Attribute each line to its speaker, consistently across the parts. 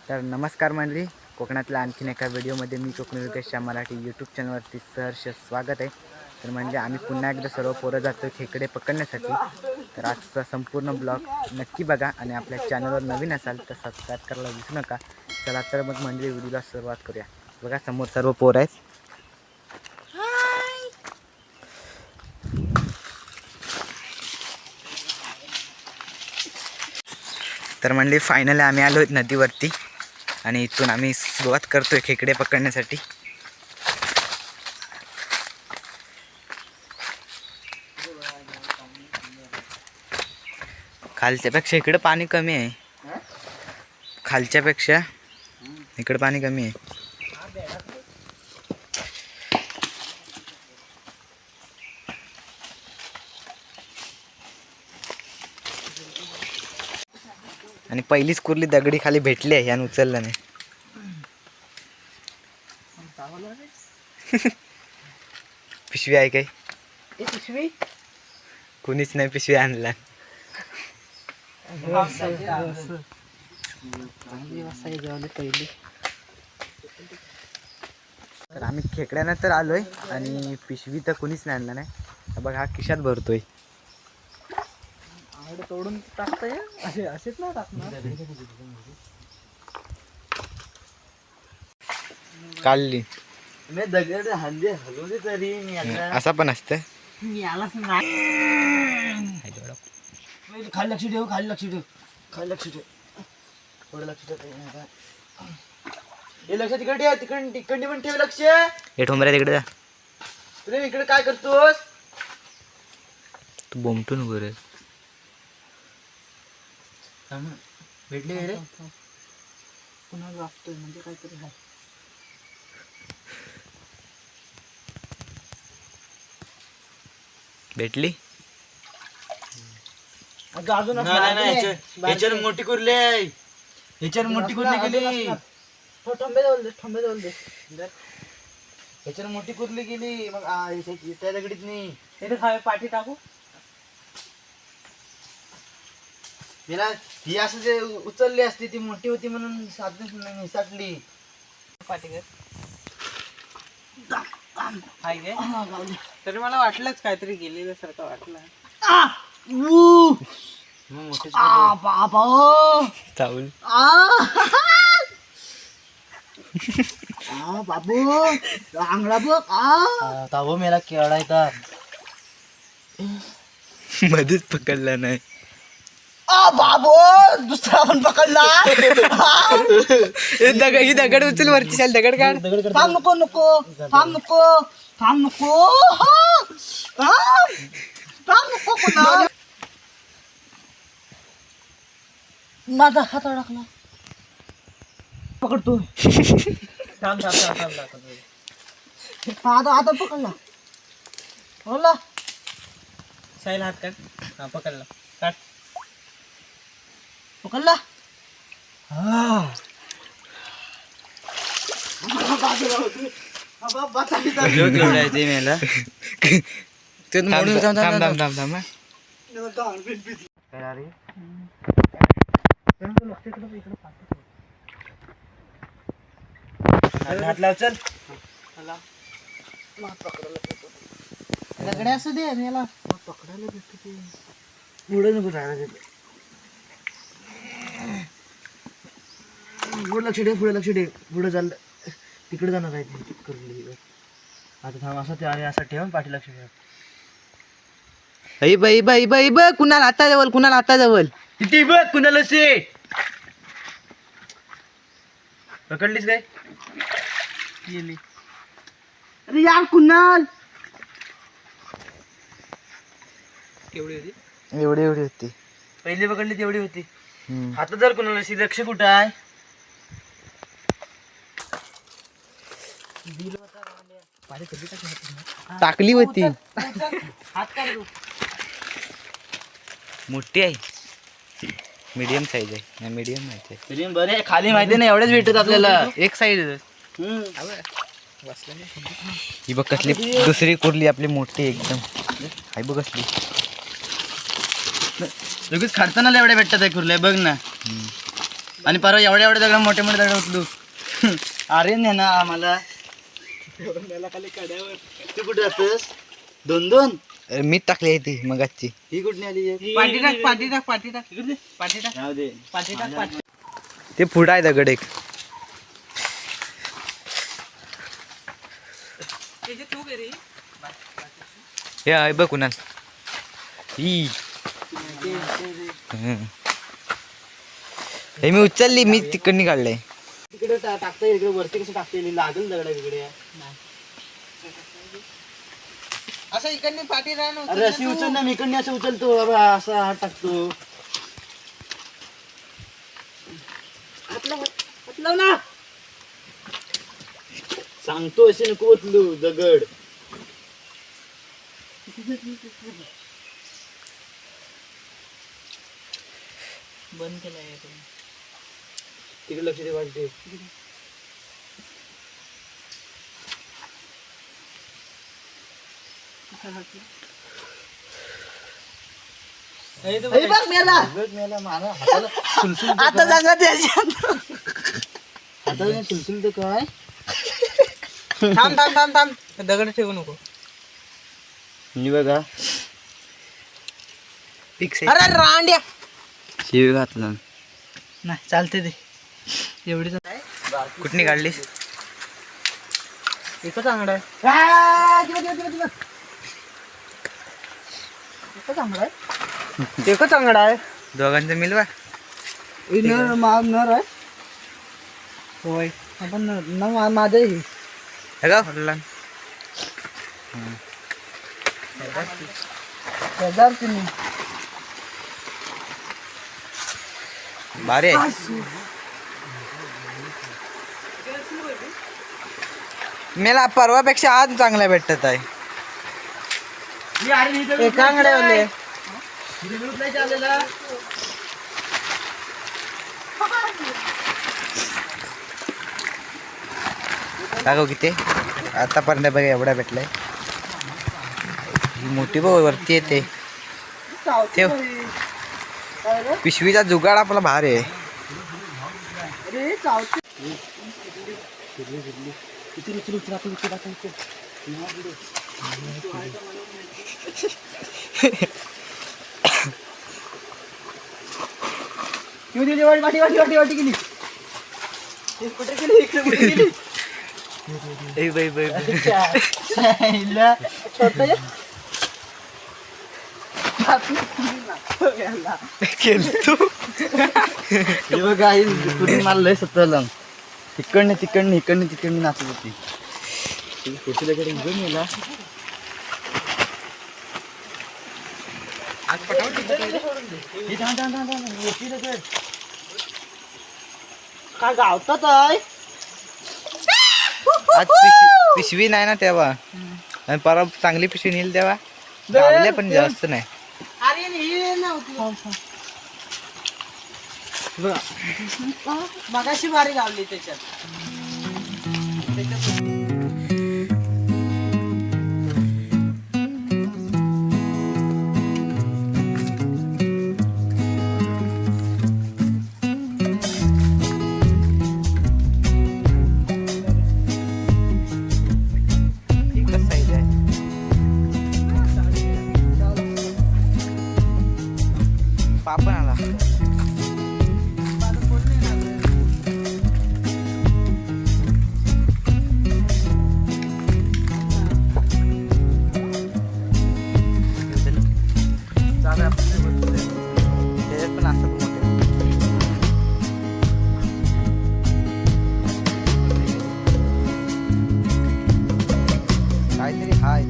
Speaker 1: तर नमस्कार मंडळी, कोकणातल्या आणखीन एका व्हिडिओमध्ये मी कोकणी योगेशच्या मराठी यूट्यूब चॅनलवरती सहर्ष स्वागत आहे. तर म्हणजे आम्ही पुन्हा एकदा सर्व पोरं जातो खेकडे पकडण्यासाठी. तर आजचा संपूर्ण ब्लॉग नक्की बघा आणि आपल्या चॅनलवर नवीन असाल तर सबस्क्राईब करायला विसरू नका. चला तर मग मंडळी व्हिडिओला सुरुवात करूया. बघा समोर सर्व पोरं आहेत. तर म्हणजे फायनली आम्ही आलो आहेत नदीवरती आणि इथून आम्ही सुरुवात करतोय खेकडे पकडण्यासाठी. खालच्यापेक्षा इकडे पाणी कमी आहे. खालच्यापेक्षा इकडे पाणी कमी आहे. आणि पहिलीच कुर्ली दगडी खाली भेटली आहे, यानं उचललं नाही. पिशवी आहे काय?
Speaker 2: पिशवी
Speaker 1: कुणीच नाही पिशवी आणला.
Speaker 2: पहिली.
Speaker 1: तर आम्ही खेकड्यानं तर आलोय आणि पिशवी तर कुणीच नाही आणला नाही. बघ हा खिशात भरतोय.
Speaker 2: तोडून टाकता असे असेच ना टाकणार.
Speaker 1: काढली
Speaker 2: मी दगड हलवले तरी मी
Speaker 1: असा पण असतं.
Speaker 2: मी आलाच नाही. खाली लक्ष ठेव, खाली लक्ष ठेव, खाली लक्ष ठेव, थोडं लक्ष ठेव. हे लक्ष तिकडे ठेव, तिकडे पण ठेव लक्ष.
Speaker 1: हे ठोंबऱ्या तिकडे जा.
Speaker 2: तुला इकडे काय करतोस?
Speaker 1: तू बोमटून उभं रे.
Speaker 2: भेटले रे पुन्हा लागतोय म्हणजे काहीतरी आहे.
Speaker 1: भेटली.
Speaker 2: ह्याच्यावर मोठी कुर्ली आहे, ह्याच्यावर मोठी कुर्ली गेली. ठोंबे जवळ दे. ह्याच्यावर मोठी कुर्ली गेली. मग त्या दगडीत नाही तिथे खावे पाठी टाकू. तिला ही असं जे उचलली असती ती मोठी होती म्हणून साठली पाठी कर. तरी मला वाटलंच काहीतरी गेलेलं सारखं वाटलं.
Speaker 1: चावल
Speaker 2: बाबू आंगळा बघ. ताबो मेला केळायचा
Speaker 1: मध्येच पकडला नाही.
Speaker 2: बाबू दुसरा पण पकडला.
Speaker 1: ही दगड उचल वरती. चाल दगड काढ.
Speaker 2: थांब नको पुन्हा. माझा हात अडकला. पकडतो. थांब आता पकडला. बोला साईल हात काढ. हा पकडला. काढ. पकडला. चल दगड्या असू दे याला पकडायला भेटतो ते. पुढे नको जायला. पुढे लक्ष ठेव. पुढे चाललं तिकडे जाणार आहे ती कुर्ली. आता थांब असं ते आणि असं ठेवून पाठी लक्ष ठेव.
Speaker 1: बाई बघ कुणाला आता जवळ
Speaker 2: किती बघ कुणाला से पकडलीस काय गेली. अरे यार कुणाल
Speaker 1: एवढी होती.
Speaker 2: पहिली पकडली तेवढी होती. आता जर कुणाला लक्ष कुठं आहे.
Speaker 1: टाकली होती.
Speaker 2: हात काढ.
Speaker 1: मोठी आहे. मीडियम साईज आहे. मीडियम माहिती आहे.
Speaker 2: तरी बरे खाली माहिती नाही एवढेच भेटत आपल्याला.
Speaker 1: एक साईज. ही बघ कसली दुसरी कुर्ली आपली मोठी एकदम. हाय बघ कसली.
Speaker 2: लगेच खाडताना एवढ्या भेटतात आहे कुर्ल्या बघ ना. आणि परवा एवढ्या एवढ्या दगड मोठे मोठे दगड उचलू. अरे ने ना आम्हाला तू कुठे जातस? 2-2
Speaker 1: मी टाकली ती मगाची.
Speaker 2: ही कुठली आली?
Speaker 3: पाठी टाक.
Speaker 2: जाऊ दे.
Speaker 1: ते पुढं आहे दगड एक. हे आहे बघ कुणाल. ही हे मी उचलली, मी तिकडनी काढलंय.
Speaker 2: तिकडे टाकता येईल, इकडे वरती कसं टाकता येईल? लागेल दगड इकडे.
Speaker 3: असं इकडनी पाठी राहणं.
Speaker 2: अरे अशी उचल ना, मी इकडे असं उचलतो बाबा, असा हात टाकतो. हात लाव ना. सांगतो असे नको उचलू दगड.
Speaker 3: बंद केलाय
Speaker 2: तिकडे लक्ष दे वाटते.
Speaker 3: आता सांगा त्याच्यात.
Speaker 2: आता सुलसुल काय?
Speaker 3: थांब दगड ठेवू नको.
Speaker 2: मी बघा
Speaker 3: अरे रांड्या.
Speaker 2: शिव घातला
Speaker 3: नाही चालते ते एवढी.
Speaker 1: कुठनी काढलीस?
Speaker 3: एकच आंगडा आहे. एकच आंगडा आहे.
Speaker 1: दोघांचं मिलवा.
Speaker 3: नर आहे. होय आपण माझं हे
Speaker 1: का भारी आहे. मला परवापेक्षा आज चांगल्या भेटत आहे.
Speaker 3: एका आंगड्यावाले.
Speaker 1: दाखव किती आतापर्यंत बघा एवढा भेटलाय. ही मोठी बघ वरती येते. ठेव. पिशवीचा जुगाड आपला भारी आहे.
Speaker 2: मला लय सतरला तिकडनं नाचत होती. पुढची दगड घेऊन गेला. काय गावतात आहे.
Speaker 1: आज पिशवी नाही ना तेव्हा, आणि परवा चांगली पिशवी नेली तेव्हा गावल्या पण जास्त नाही.
Speaker 3: मगाशी भारी गावली त्याच्यात.
Speaker 1: पापण आला. त्याच्यात पण असतात मोठे. काहीतरी हाय.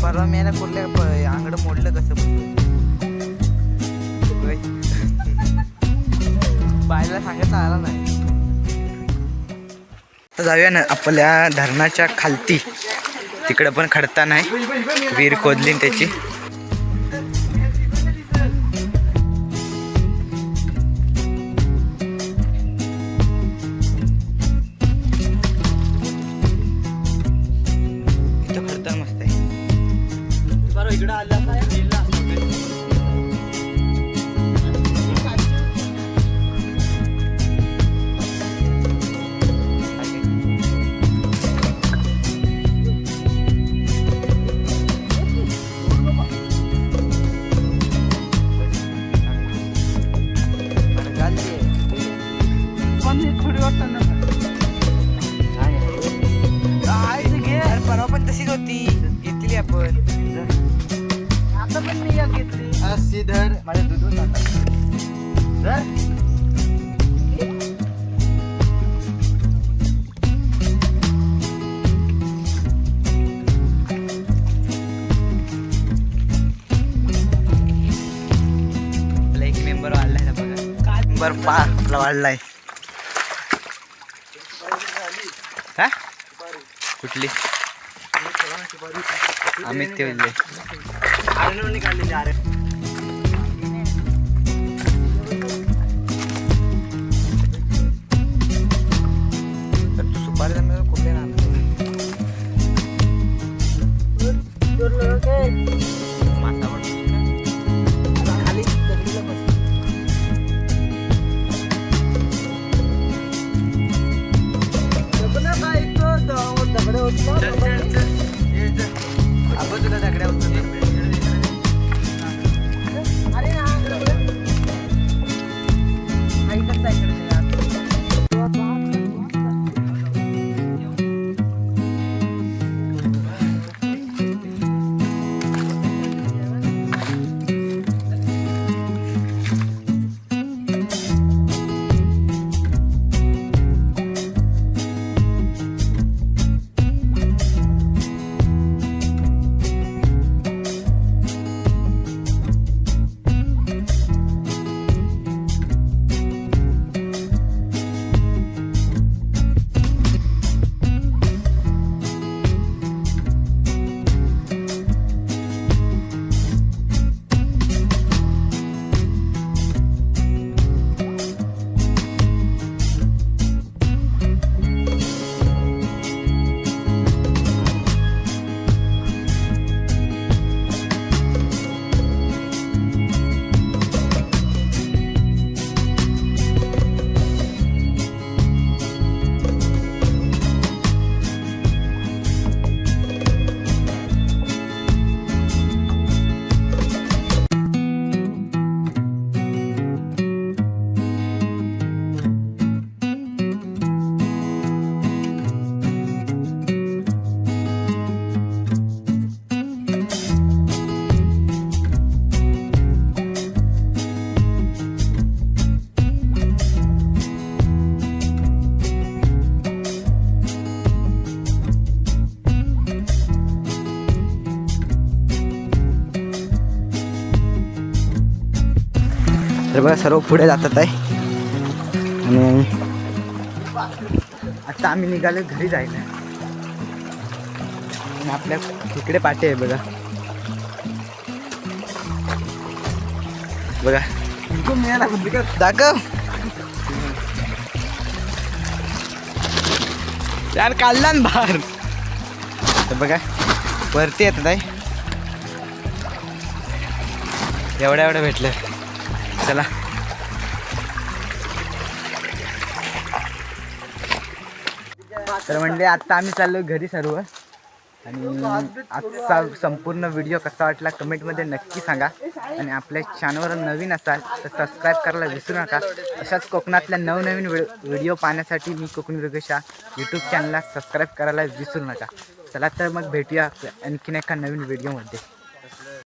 Speaker 1: परवा मी याला कुठल्या आंगड मोडलं कसं बायला सांगायचं आला नाही. आता जाऊया ना आपल्या धरणाच्या खालती, तिकडं पण खडता नाही, विहीर खोदली त्याची. इथं खडता मस्त आहे.
Speaker 2: बरं इकडं आला काय
Speaker 1: परवा पण तशीच होती, घेतली आपण.
Speaker 3: आता पण मी एक घेतली.
Speaker 2: अशी धर
Speaker 1: माझ्या दूध
Speaker 2: धर.
Speaker 1: आपला एक मेंबर वाढलाय ना बघा. मेंबर आपला वाढलाय. हा कुठली आम्ही ते
Speaker 2: आरणवणी काढलेली अरे
Speaker 1: सुपारी जमीन कुठले ना
Speaker 3: खाली दगडीला बस. दगडं काय इथं दगडं होती ना.
Speaker 1: आपण तुला दगड्या
Speaker 3: अरे ना ऐकत आहे इकडे.
Speaker 1: तर बघा सर्व पुढे जातात आहे. आणि आता आम्ही निघालो घरी जायला. आणि आपल्या इकडे पाठी आहे बघा. बघा दाखव यार, काढला ना बाहेर. तर बघा वरती येतात आहे. एवढं भेटलं. चला तर म्हणजे आता आम्ही चाललो घरी सर्व. आणि आजचा संपूर्ण व्हिडिओ कसा वाटला कमेंटमध्ये नक्की सांगा. आणि आपल्या चॅनलवर नवीन असाल तर सबस्क्राईब करायला विसरू नका. अशाच कोकणातल्या नवनवीन व्हिडिओ पाहण्यासाठी मी कोकणी योगेश यूट्यूब चॅनलला सबस्क्राईब करायला विसरू नका. चला तर मग भेटूया आणखीन एका नवीन व्हिडिओमध्ये.